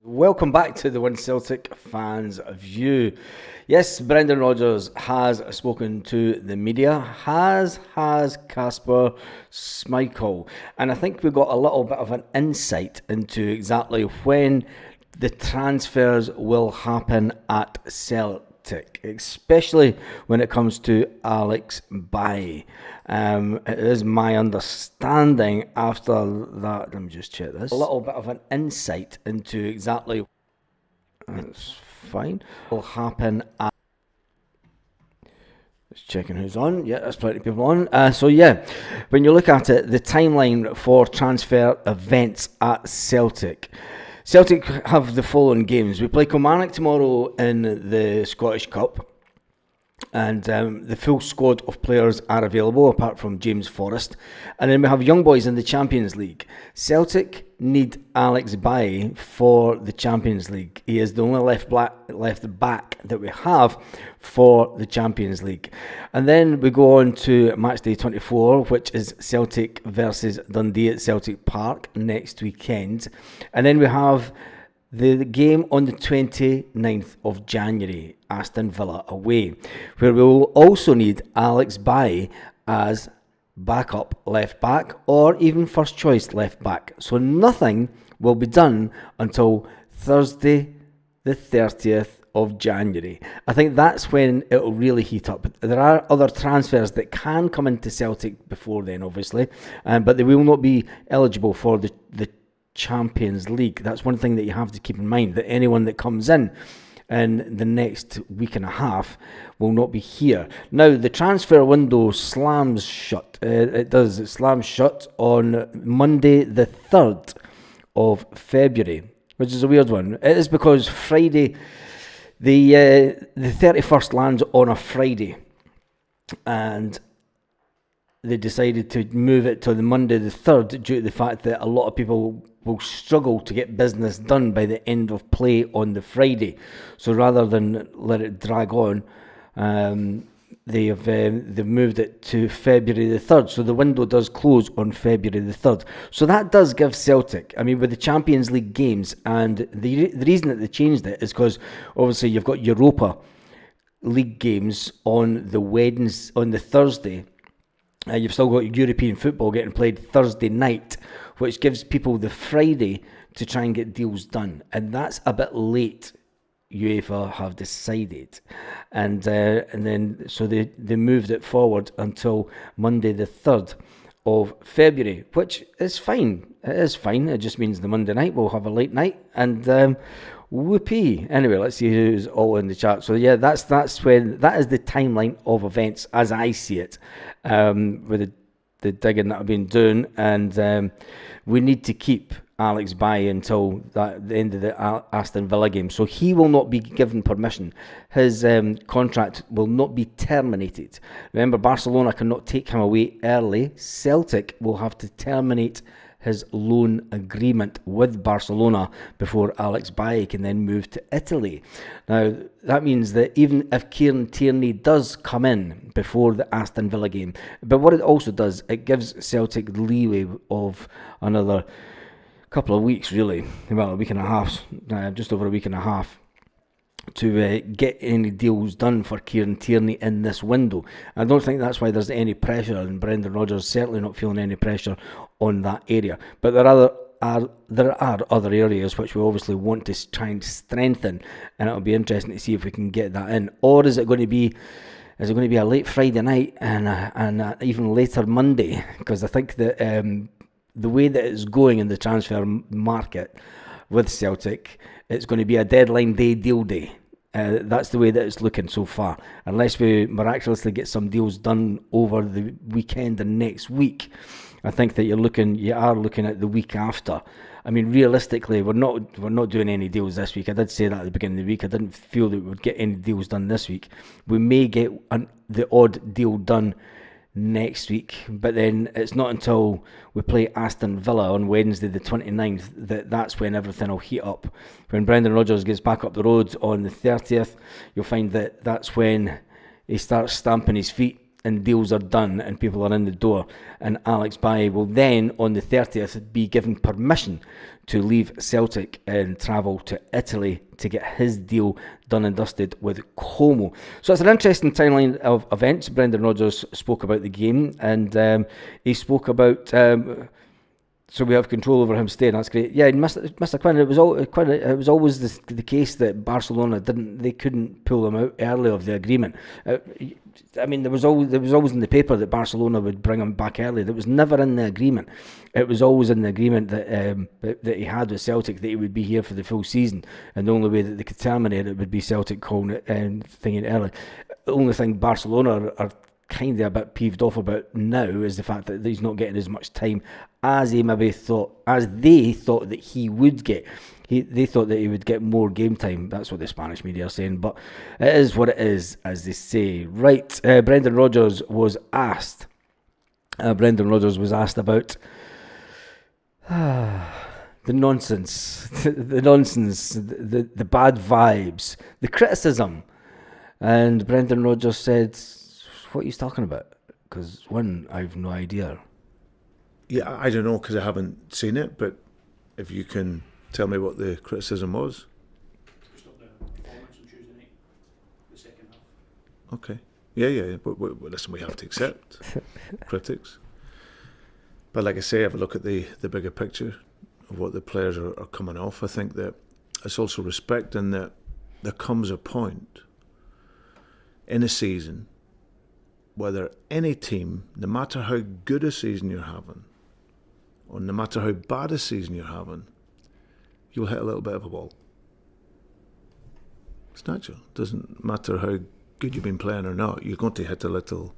Welcome back to the One Celtic Fans View. Yes, Brendan Rodgers has spoken to the media, has Kasper Schmeichel, and I think we got a little bit of an insight into exactly when the transfers will happen at Celtic, especially when it comes to Alex Bailly. It is my understanding after that, let me just check this, a little bit of an insight into exactly, that's fine, will happen at, just checking who's on. Yeah, there's plenty of people on. When you look at it, the timeline for transfer events at Celtic have the following games. We play Kilmarnock tomorrow in the Scottish Cup, and the full squad of players are available apart from James Forrest. And then we have young boys in the Champions League. Celtic need Alex Bailly for the Champions League. He is the only left back that we have for the Champions League. And then we go on to matchday 24, which is Celtic versus Dundee at Celtic Park next weekend. And then we have the game on the 29th of January, Aston Villa away, where we will also need Alex Bailly as backup left back or even first choice left back. So nothing will be done until Thursday the 30th of January. I think that's when it will really heat up. There are other transfers that can come into Celtic before then, obviously, but they will not be eligible for the Champions League. That's one thing that you have to keep in mind, that anyone that comes in the next week and a half will not be here. Now, the transfer window slams shut. It slams shut on Monday the 3rd of February, which is a weird one. It is because Friday, the 31st lands on a Friday, and they decided to move it to the Monday the 3rd due to the fact that a lot of people will struggle to get business done by the end of play on the Friday. So rather than let it drag on, they've moved it to February the 3rd. So the window does close on February the 3rd. So that does give Celtic, with the Champions League games, and the reason that they changed it is because obviously you've got Europa League games on the Thursday. You've still got European football getting played Thursday night, which gives people the Friday to try and get deals done. And that's a bit late, UEFA have decided. And then so they moved it forward until Monday the 3rd of February, which is fine. It is fine. It just means the Monday night we'll have a late night. And whoopee. Anyway, let's see who's all in the chat. So yeah, that is the timeline of events as I see it, with the digging that I've been doing, and we need to keep Alex Bailly until the end of the Aston Villa game. So he will not be given permission. His contract will not be terminated. Remember, Barcelona cannot take him away early. Celtic will have to terminate his loan agreement with Barcelona before Alex Bailly can then move to Italy. Now, that means that even if Kieran Tierney does come in before the Aston Villa game, but what it also does, it gives Celtic leeway of another couple of weeks, really, well, a week and a half, just over a week and a half, to get any deals done for Kieran Tierney in this window. I don't think that's why there's any pressure, and Brendan Rodgers certainly not feeling any pressure on that area. But there are other areas which we obviously want to try and strengthen, and it'll be interesting to see if we can get that in. Or is it going to be a late Friday night and even later Monday? Because I think that the way that it's going in the transfer market with Celtic, it's going to be a deadline day, deal day. That's the way that it's looking so far. Unless we miraculously get some deals done over the weekend and next week, I think that you are looking at the week after. Realistically, we're not doing any deals this week. I did say that at the beginning of the week. I didn't feel that we would get any deals done this week. We may get the odd deal done next week, but then it's not until we play Aston Villa on Wednesday the 29th that's when everything will heat up. When Brendan Rodgers gets back up the road on the 30th, you'll find that that's when he starts stamping his feet and deals are done and people are in the door, and Alex Bailly will then on the 30th be given permission to leave Celtic and travel to Italy to get his deal done and dusted with Como. So it's an interesting timeline of events. Brendan Rodgers spoke about the game, and he spoke about so we have control over him staying. That's great. Yeah, Mr. Quinn. It was always the case that Barcelona couldn't pull him out early of the agreement. I mean, there was always in the paper that Barcelona would bring him back early. That was never in the agreement. It was always in the agreement that he had with Celtic that he would be here for the full season, and the only way that they could terminate it would be Celtic calling it and thinking early. The only thing Barcelona are kind of a bit peeved off about now is the fact that he's not getting as much time as they thought that he would get. They thought that he would get more game time. That's what the Spanish media are saying, but it is what it is, as they say. Right, Brendan Rodgers was asked about the nonsense, the bad vibes, the criticism, and Brendan Rodgers said, "What are you talking about?" Because I've no idea. Yeah, I don't know because I haven't seen it, but if you can tell me what the criticism was. Just not the performance on Tuesday night, the second half. Okay. Yeah. But listen, we have to accept critics. But like I say, have a look at the bigger picture of what the players are coming off. I think that it's also respecting that there comes a point in a season whether any team, no matter how good a season you're having, or no matter how bad a season you're having, you'll hit a little bit of a wall. It's natural. It doesn't matter how good you've been playing or not, you're going to hit a little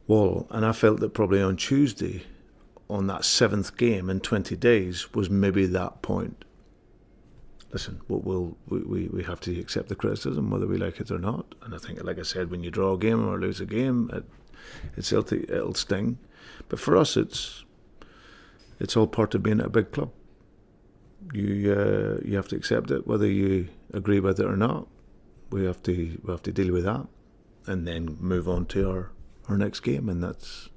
wall. And I felt that probably on Tuesday, on that 7th game in 20 days, was maybe that point. Listen, we have to accept the criticism, whether we like it or not. And I think, like I said, when you draw a game or lose a game, at Celtic, it'll sting. But for us, it's all part of being at a big club. You have to accept it, whether you agree with it or not. We have to deal with that, and then move on to our next game, and that's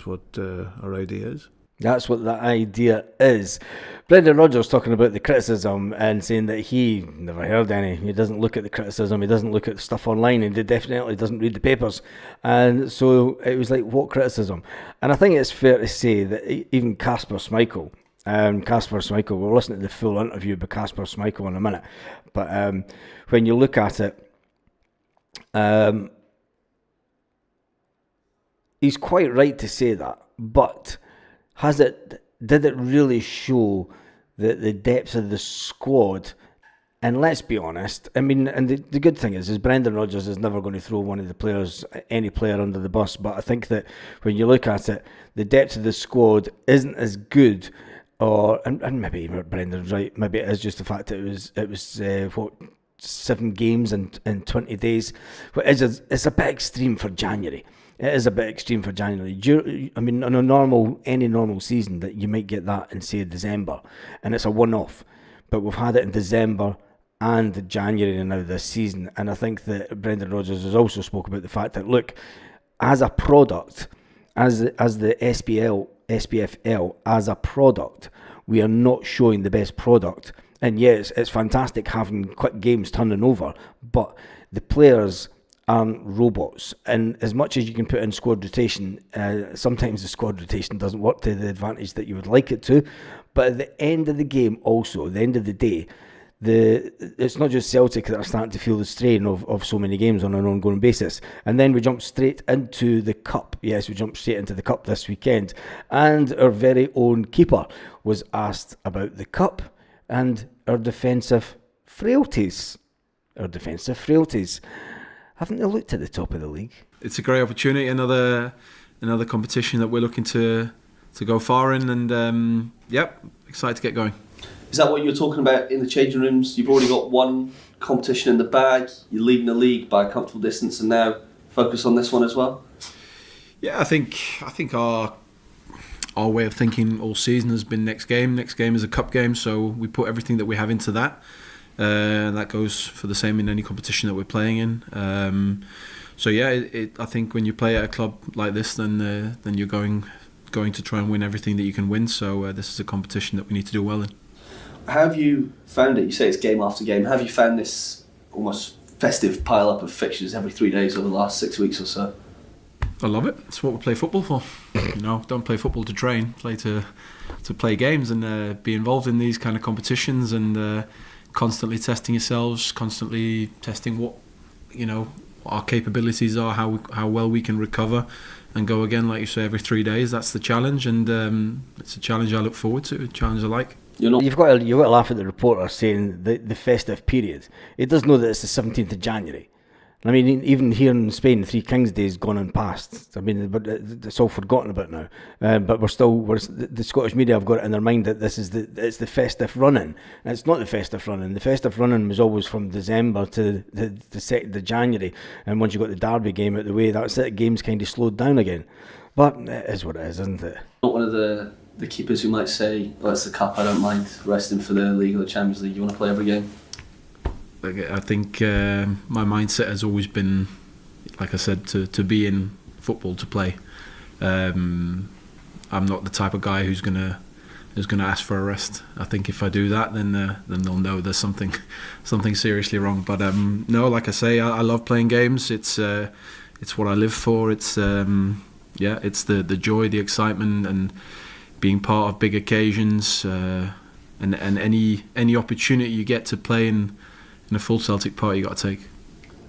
what our idea is. That's what the idea is. Brendan Rodgers talking about the criticism and saying that he never heard any. He doesn't look at the criticism. He doesn't look at the stuff online, and he definitely doesn't read the papers. And so it was like, what criticism? And I think it's fair to say that even Kasper Schmeichel, we'll listen to the full interview with Kasper Schmeichel in a minute. But when you look at it, he's quite right to say that. But did it really show the depth of the squad? And let's be honest, I mean, and the good thing is Brendan Rodgers is never going to throw any player under the bus. But I think that when you look at it, the depth of the squad isn't as good. And maybe Brendan's right. Maybe it is just the fact that it was 7 games in 20 days. But it's a bit extreme for January. It is a bit extreme for January. I mean, on any normal season, that you might get that in, say, December, and it's a one-off. But we've had it in December and January now this season, and I think that Brendan Rodgers has also spoke about the fact that, look, as a product, as the SPFL, as a product, we are not showing the best product. And yes, it's fantastic having quick games turning over, but the players aren't robots, and as much as you can put in squad rotation, sometimes the squad rotation doesn't work to the advantage that you would like it to. But at the end of the game, also, at the end of the day, it's not just Celtic that are starting to feel the strain of so many games on an ongoing basis. And then we jump straight into the Cup. Yes, we jumped straight into the Cup this weekend, and our very own keeper was asked about the Cup and our defensive frailties. Haven't they looked at the top of the league? It's a great opportunity, another competition that we're looking to go far in, and excited to get going. Is that what you were talking about in the changing rooms? You've already got one competition in the bag, you're leading the league by a comfortable distance, and now focus on this one as well? Yeah, I think our way of thinking all season has been next game. Next game is a cup game, so we put everything that we have into that. And that goes for the same in any competition that we're playing in. So yeah, I think when you play at a club like this, then you're going to try and win everything that you can win. So this is a competition that we need to do well in. How have you found it? You say it's game after game. How have you found this almost festive pile-up of fixtures every 3 days over the last 6 weeks or so? I love it. It's what we play football for. Don't play football to train. Play to play games and be involved in these kind of competitions and constantly testing yourselves, constantly testing what our capabilities are, how well we can recover and go again, like you say, every 3 days. That's the challenge, and it's a challenge I look forward to, a challenge I like. You've got to laugh at the reporter saying the festive period. It does know that it's the 17th of January. I mean, even here in Spain, Three Kings Day has gone and passed. I mean, but it's all forgotten about now. But the Scottish media have got it in their mind that it's the festive running. And it's not the festive running. The festive running was always from December to the 2nd of January. And once you got the Derby game out the way, that's it. Games kind of slowed down again. But it is what it is, isn't it? Not one of the keepers who might say, "Oh, it's the cup. I don't mind resting for the league or the Champions League. You want to play every game." I think my mindset has always been, like I said, to be in football, to play. I'm not the type of guy who's gonna ask for a rest. I think if I do that, then they'll know there's something seriously wrong. But no, like I say, I love playing games. It's what I live for. It's it's the joy, the excitement, and being part of big occasions, and any opportunity you get to play in a full Celtic part, you got to take.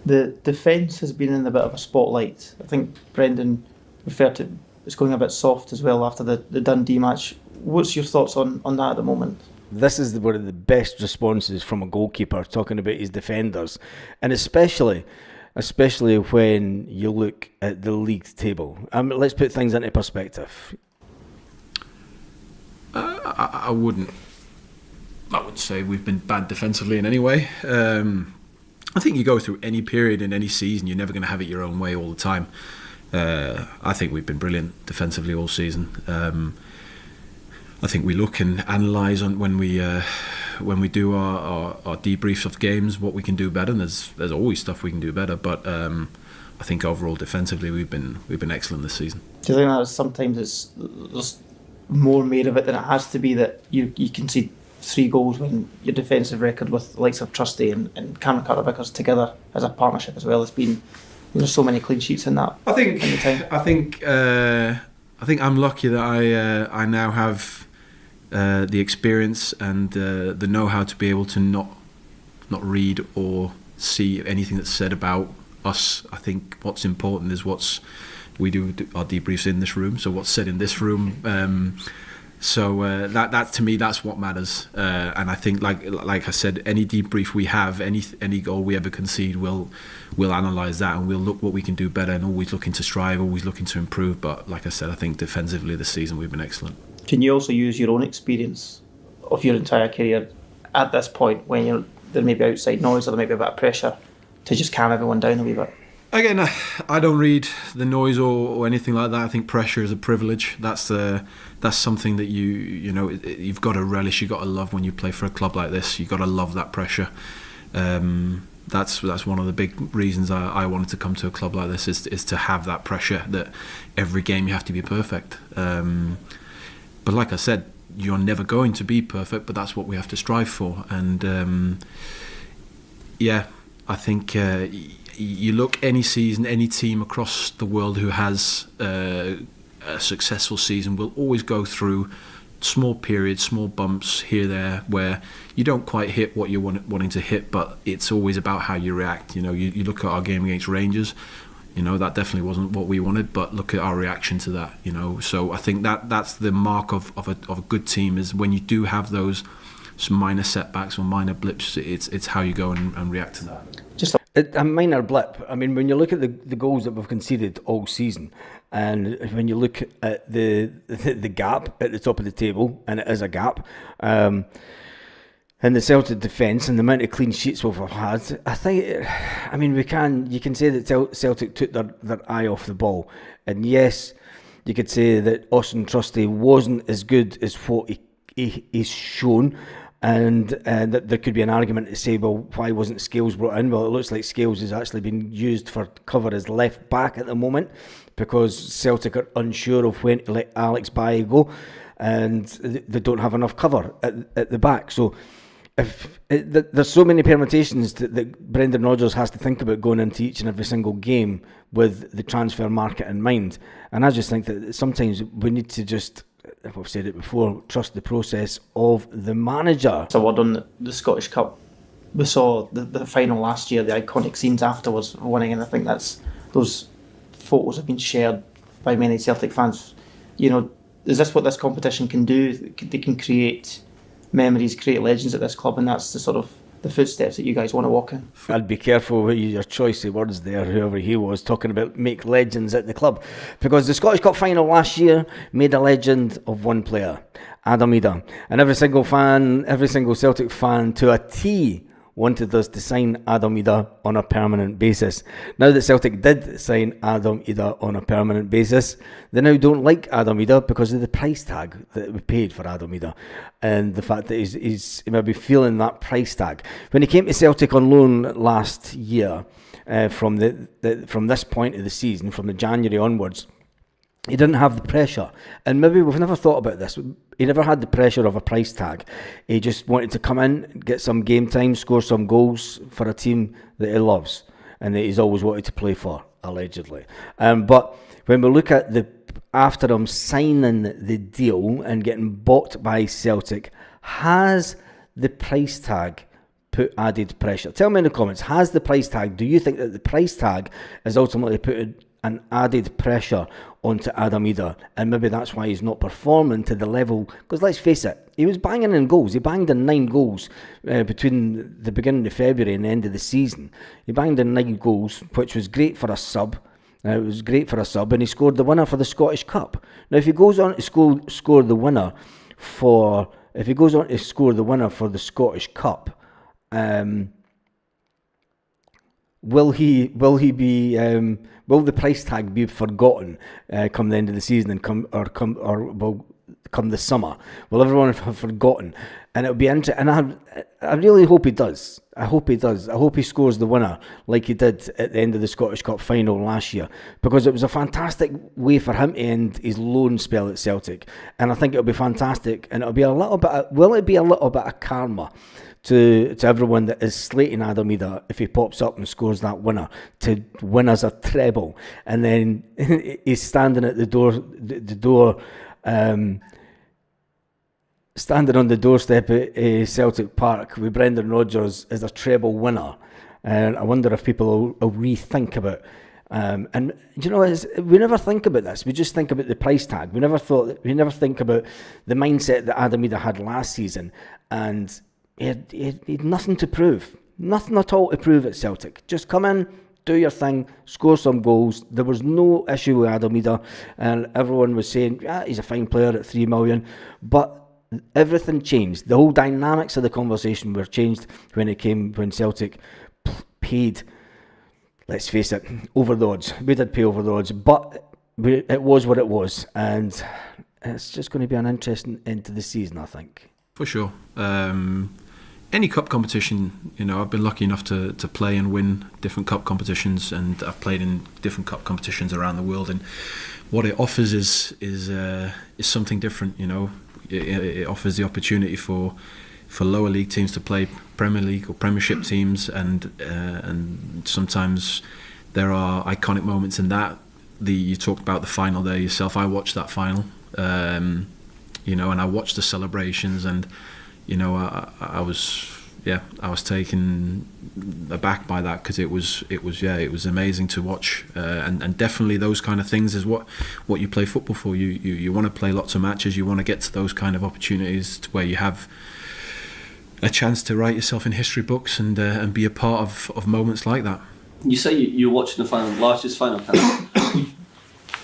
The defence has been in a bit of a spotlight. I think Brendan referred to it's going a bit soft as well after the Dundee match. What's your thoughts on that at the moment? This is one of the best responses from a goalkeeper, talking about his defenders, and especially when you look at the league table. Let's put things into perspective. I wouldn't say we've been bad defensively in any way. I think you go through any period in any season, you're never going to have it your own way all the time. I think we've been brilliant defensively all season. I think we look and analyse on when we do our debriefs of games what we can do better. And there's always stuff we can do better, but I think overall defensively we've been excellent this season. Do you think that sometimes there's more made of it than it has to be, that you can see 3 goals when your defensive record with the likes of Trusty and Cameron Carter-Vickers together as a partnership as well has been, there's so many clean sheets in that. I think I'm lucky that I now have the experience and the know-how to be able to not read or see anything that's said about us. I think what's important is we do our debriefs in this room, so what's said in this room. So that to me, that's what matters. And I think, like I said, any debrief we have, any goal we ever concede, we'll analyse that and we'll look what we can do better, and always looking to strive, always looking to improve. But like I said, I think defensively this season we've been excellent. Can you also use your own experience of your entire career at this point, when there may be outside noise or there may be a bit of pressure, to just calm everyone down a wee bit? Again, I don't read the noise or anything like that. I think pressure is a privilege. That's something that you've got to relish. You've got to love when you play for a club like this. You've got to love that pressure. That's one of the big reasons I wanted to come to a club like this, is to have that pressure that every game you have to be perfect. But like I said, you're never going to be perfect, but that's what we have to strive for. And I think you look any season, any team across the world who has a successful season will always go through small periods, small bumps here, there, where you don't quite hit what you're wanting to hit, but it's always about how you react. You look at our game against Rangers, that definitely wasn't what we wanted, but look at our reaction to that. So I think that's the mark of a good team, is when you do have those some minor setbacks or minor blips, it's how you go and react to that. Just A minor blip. I mean, when you look at the goals that we've conceded all season, and when you look at the gap at the top of the table, and it is a gap, and the Celtic defence and the amount of clean sheets we've had, I think, you can say that Celtic took their eye off the ball, and yes, you could say that Austin Trusty wasn't as good as what he's shown. And that there could be an argument to say, well, why wasn't Scales brought in? Well, it looks like Scales has actually been used for cover as left back at the moment because Celtic are unsure of when to let Alex Bailly go, and they don't have enough cover at the back. So there's so many permutations that Brendan Rodgers has to think about going into each and every single game with the transfer market in mind. And I just think that sometimes we need to just, I've said it before, trust the process of the manager. It's a word on the Scottish Cup. We saw the final last year, the iconic scenes afterwards winning, and I think those photos have been shared by many Celtic fans. You know, is this what this competition can do? They can create memories, create legends at this club, and that's the sort of the footsteps that you guys want to walk in. I'd be careful with your choice of words there, whoever he was, talking about make legends at the club. Because the Scottish Cup final last year made a legend of one player, Adam Idah. And every single Celtic fan to a T wanted us to sign Adam Idah on a permanent basis. Now that Celtic did sign Adam Idah on a permanent basis, they now don't like Adam Idah because of the price tag that we paid for Adam Idah, and the fact that he's maybe feeling that price tag. When he came to Celtic on loan last year, from this point of the season, from the January onwards, he didn't have the pressure, and maybe we've never thought about this. He never had the pressure of a price tag. He just wanted to come in, get some game time, score some goals for a team that he loves and that he's always wanted to play for, allegedly. But when we look at after him signing the deal and getting bought by Celtic, has the price tag put added pressure? Tell me in the comments, has the price tag, do you think that the price tag has ultimately put an added pressure onto Adam Idah, and maybe that's why he's not performing to the level? Because let's face it, he was banging in goals. He banged in 9 goals between the beginning of February and the end of the season. He banged in 9 goals, which was great for a sub. It was great for a sub, and he scored the winner for the Scottish Cup. Now, if he goes on to score the winner for the Scottish Cup, will the price tag be forgotten come the end of the season and come the summer? Will everyone have forgotten? And it'll be interesting. And I really hope he does. I hope he does. I hope he scores the winner like he did at the end of the Scottish Cup final last year, because it was a fantastic way for him to end his loan spell at Celtic. And I think it'll be fantastic. And it'll be a little bit of karma to everyone that is slating Adam Idah if he pops up and scores that winner to win us a treble, and then he's standing at standing on the doorstep at Celtic Park with Brendan Rodgers as a treble winner. And I wonder if people will rethink about. And you know, we never think about this. We just think about the price tag. We never think about the mindset that Adam Idah had last season, and he had nothing to prove. Nothing at all to prove at Celtic. Just come in, do your thing, score some goals. There was no issue with Adam Idah, and everyone was saying, yeah, he's a fine player at 3 million. But everything changed. The whole dynamics of the conversation were changed when Celtic paid, let's face it, over the odds. We did pay over the odds, but it was what it was. And it's just going to be an interesting end to the season, I think. For sure. Any cup competition, you know, I've been lucky enough to play and win different cup competitions, and I've played in different cup competitions around the world, and what it offers is something different. You know, it offers the opportunity for lower league teams to play Premier League or Premiership teams, and sometimes there are iconic moments in that. You talked about the final there yourself. I watched that final, you know, and I watched the celebrations, and you know, I was taken aback by that, because it was amazing to watch, and definitely those kind of things is what you play football for. You want to play lots of matches. You want to get to those kind of opportunities to where you have a chance to write yourself in history books and be a part of moments like that. You say you were watching the final, last year's final.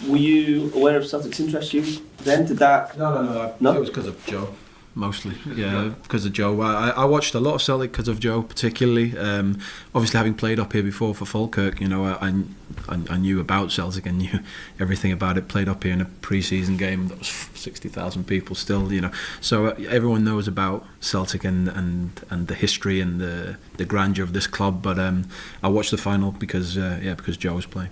Were you aware of Celtic's interest? You then did that? No. It was because of Joe. mostly. Yeah, because of Joe. I watched a lot of Celtic because of Joe, particularly. Obviously, having played up here before for Falkirk, I knew about Celtic and knew everything about it. Played up here in a pre-season game that was 60,000 people still. So everyone knows about Celtic and the history and the grandeur of this club. But I watched the final because Joe was playing.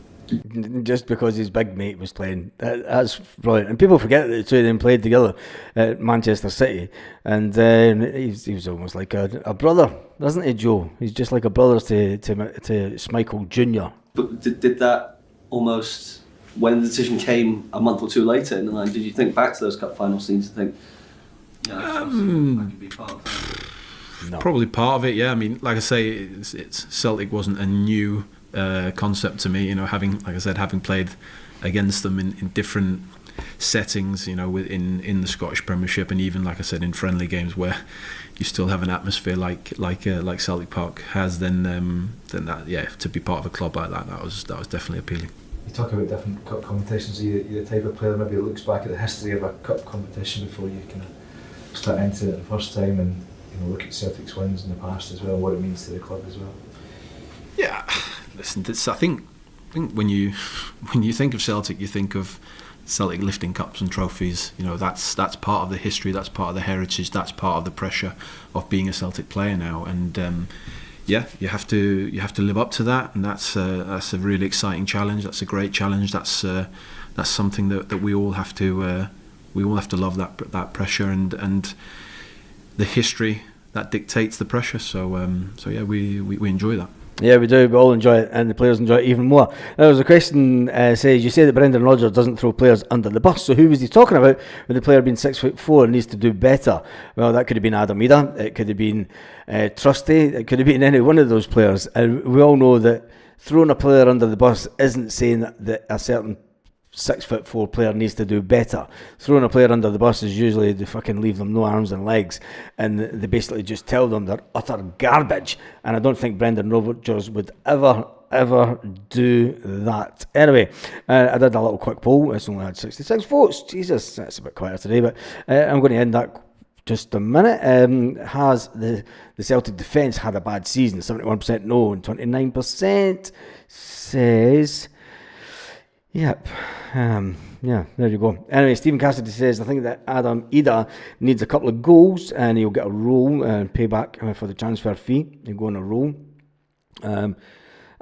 Just because his big mate was playing. That's brilliant. And people forget that the two of them played together at Manchester City. And he was almost like a brother, doesn't he, Joe? He's just like a brother to Schmeichel Jr. But did that almost, when the decision came a month or two later in the line, did you think back to those cup final scenes and think, I could be part of that? No. Probably part of it, yeah. I mean, like I say, it's Celtic wasn't a new concept to me, having played against them in different settings, in the Scottish Premiership, and even, like I said, in friendly games where you still have an atmosphere like Celtic Park has. Then that, yeah, to be part of a club like that was definitely appealing. You talk about different cup competitions. Are you the type of player maybe that looks back at the history of a cup competition before you kind of start into it the first time, and look at Celtic's wins in the past as well, and what it means to the club as well? Yeah, listen, I think when you think of Celtic, you think of Celtic lifting cups and trophies. That's part of the history, that's part of the heritage, that's part of the pressure of being a Celtic player now. And you have to live up to that, and that's a really exciting challenge. That's a great challenge. That's something that we all have to love, that pressure and the history that dictates the pressure. So yeah, we enjoy that. Yeah, we do. We all enjoy it, and the players enjoy it even more. There was a question says, you say that Brendan Rodgers doesn't throw players under the bus. So who was he talking about with the player being 6'4" and needs to do better? Well, that could have been Adam Idah. It could have been Trusty. It could have been any one of those players. And we all know that throwing a player under the bus isn't saying that a certain 6'4" player needs to do better. Throwing a player under the bus is usually they fucking leave them no arms and legs, and they basically just tell them they're utter garbage. And I don't think Brendan Rodgers would ever do that. Anyway, I did a little quick poll. It's only had 66 votes. Jesus, that's a bit quieter today, but I'm going to end that just a minute. Has the Celtic defence had a bad season? 71% no, and 29% says yep. Yeah, there you go. Anyway, Stephen Cassidy says, I think that Adam Idah needs a couple of goals and he'll get a roll and pay back for the transfer fee. He'll go on a roll.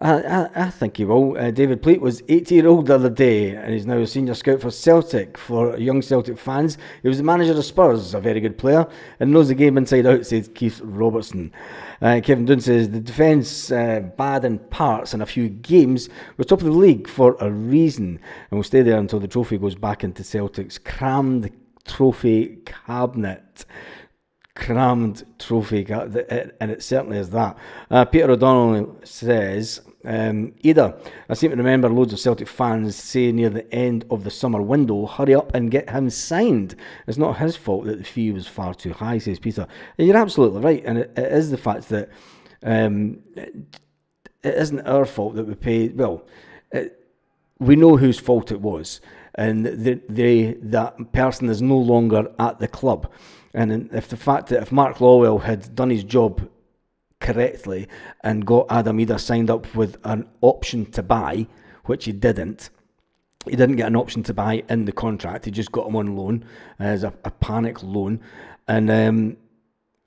I think he will. David Pleat was 80-year-old the other day, and he's now a senior scout for Celtic. For young Celtic fans, he was the manager of Spurs, a very good player, and knows the game inside out, says Keith Robertson. Kevin Dunn says, the defence bad in parts in a few games. We're top of the league for a reason, and we'll stay there until the trophy goes back into Celtic's crammed trophy cabinet. Crammed trophy, and it certainly is that. Peter O'Donnell says, Idah, I seem to remember loads of Celtic fans say near the end of the summer window, hurry up and get him signed. It's not his fault that the fee was far too high, says Peter. And you're absolutely right, and it is the fact that it isn't our fault that we paid. Well, we know whose fault it was, and that person is no longer at the club. And if Mark Lawwell had done his job correctly and got Adam Idah signed up with an option to buy, which he didn't get an option to buy in the contract. He just got him on loan as a panic loan, and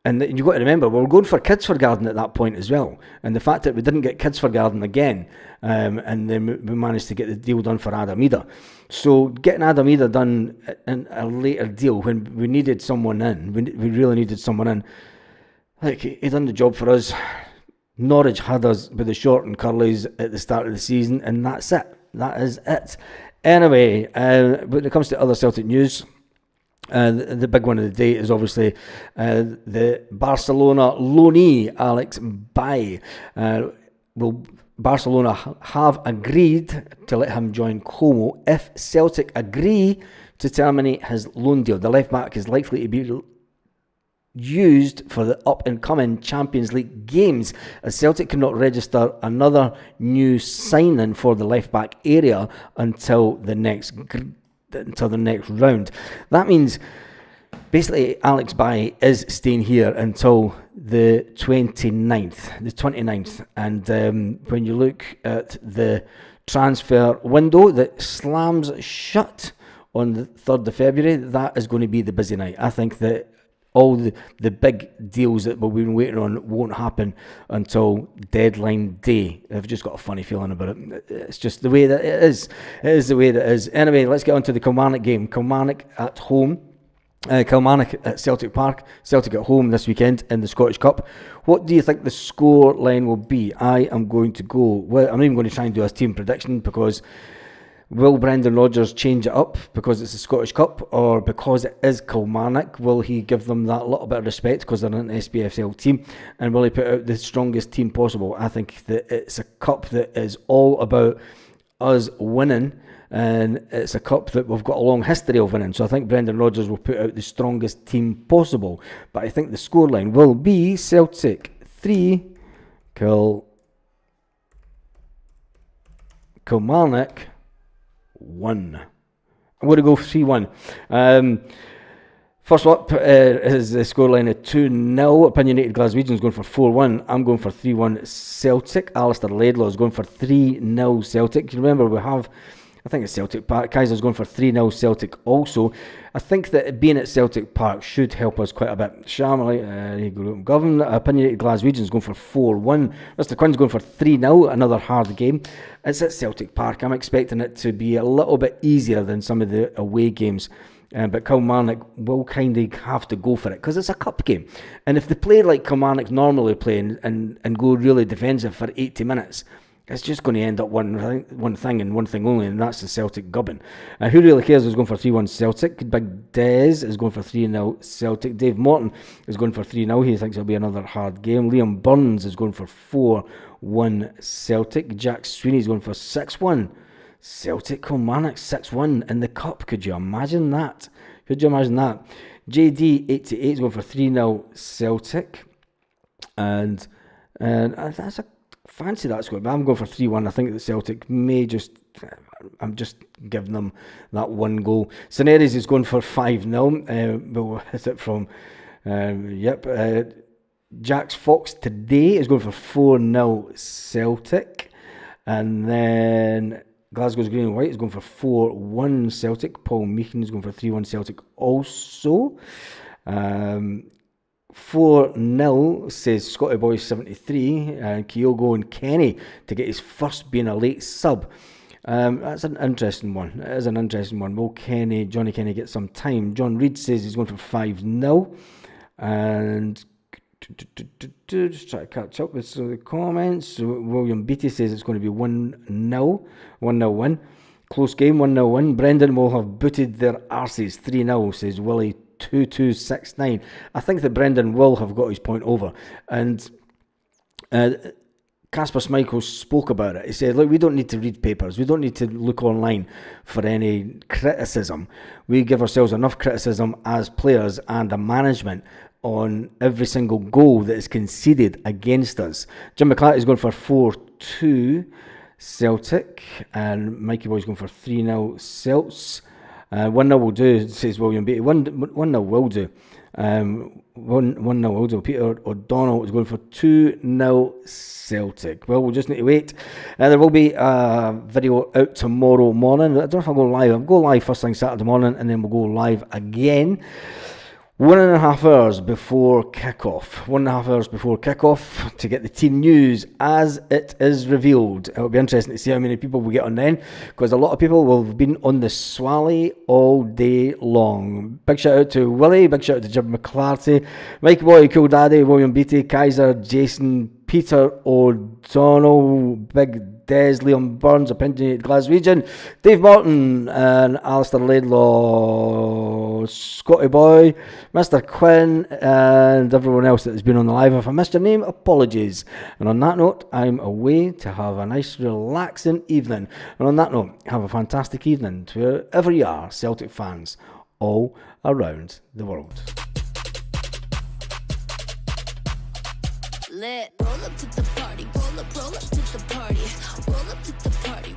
you've got to remember, we were going for Kids for Garden at that point as well, and the fact that we didn't get Kids for Garden again, and then we managed to get the deal done for Adam Idah. So getting Adam Idah done in a later deal when we needed someone in, we really needed someone in. Like, he done the job for us. Norwich had us with the short and curlies at the start of the season, and that's it. That is it. Anyway, when it comes to other Celtic news, the big one of the day is obviously the Barcelona loanee Alex Bay. Will Barcelona have agreed to let him join Como if Celtic agree to terminate his loan deal. The left back is likely to be used for the up-and-coming Champions League games, as Celtic cannot register another new signing for the left-back area until the next round. That means basically Alex Bailly is staying here until the 29th. And when you look at the transfer window that slams shut on the 3rd of February, that is going to be the busy night. I think that all the big deals that we've been waiting on won't happen until deadline day. I've just got a funny feeling about it. It's just the way that it is. It is the way that it is. Anyway, let's get on to the Kilmarnock game. Kilmarnock at home. Kilmarnock at Celtic Park. Celtic at home this weekend in the Scottish Cup. What do you think the score line will be? I am going to go... Well, I'm not even going to try and do a team prediction because... Will Brendan Rodgers change it up because it's the Scottish Cup, or because it is Kilmarnock? Will he give them that little bit of respect because they're an SPFL team? And will he put out the strongest team possible? I think that it's a cup that is all about us winning, and it's a cup that we've got a long history of winning. So I think Brendan Rodgers will put out the strongest team possible. But I think the scoreline will be Celtic 3, Kilmarnock 1. I'm going to go 3-1. First up is the scoreline of 2-0. Opinionated Glaswegians going for 4-1. I'm going for 3-1 Celtic. Alistair Laidlaw is going for 3-0 Celtic. You remember we have, I think it's Celtic Park. Kaiser's going for 3-0 Celtic also. I think that being at Celtic Park should help us quite a bit. Shamley, Govan, Opinionated Glaswegians going for 4-1. Mr. Quinn's going for 3-0, another hard game. It's at Celtic Park. I'm expecting it to be a little bit easier than some of the away games. But Kilmarnock will kind of have to go for it because it's a cup game. And if they play like Kilmarnock normally play and go really defensive for 80 minutes, it's just going to end up one thing and one thing only, and that's the Celtic gubbin. Who Really Cares is going for 3-1 Celtic. Big Des is going for 3-0 Celtic. Dave Morton is going for 3-0. He thinks it'll be another hard game. Liam Burns is going for 4-1 Celtic. Jack Sweeney is going for 6-1 Celtic. Kilmarnock 6-1 in the cup. Could you imagine that? JD88 is going for 3-0 Celtic. And that's a fancy that score, but I'm going for 3-1. I think the Celtic may I'm just giving them that one goal. Cineres is going for 5-0. We'll hit it from, Jack's Fox today is going for 4-0 Celtic. And then Glasgow's Green and White is going for 4-1 Celtic. Paul Meekin is going for 3-1 Celtic also. 4-0 says Scotty Boy 73, Kyogo and Kenny to get his first being a late sub. That's an interesting one. It is an interesting one. Will Johnny Kenny get some time? John Reid says he's going for 5-0. And just try to catch up with some of the comments. William Beattie says it's going to be 1-0 win. Close game, 1-0 win. Brendan will have booted their arses. 3-0 says Willie 2269. I think that Brendan will have got his point over. And Casper Schmeichel spoke about it. He said, look, we don't need to read papers. We don't need to look online for any criticism. We give ourselves enough criticism as players and a management on every single goal that is conceded against us. Jim McClatchy is going for 4-2 Celtic. And Mikey Boy's going for 3-0 Celts. 1-0 will do, says William Beattie. 1-0 will do. 1-0 will do. Peter O'Donnell is going for 2-0 Celtic. Well, we'll just need to wait. There will be a video out tomorrow morning. I don't know if I'll go live. I'll go live first thing Saturday morning, and then we'll go live again 1.5 hours before kickoff. 1.5 hours before kickoff to get the team news as it is revealed. It'll be interesting to see how many people we get on then, because a lot of people will have been on the Swally all day long. Big shout out to Willie, big shout out to Jim McClarty, Mikey Boy, Cool Daddy, William Beattie, Kaiser, Jason, Peter O'Donnell, Big Des, Liam Burns, Opinionated Glaswegian, Dave Morton, and Alistair Laidlaw, Scotty Boy, Mr. Quinn, and everyone else that has been on the live. If I missed your name, apologies. And on that note, I'm away to have a nice relaxing evening. And on that note, have a fantastic evening to wherever you are, Celtic fans all around the world. Lit. Roll up to the party, roll up to the party, roll up to the party.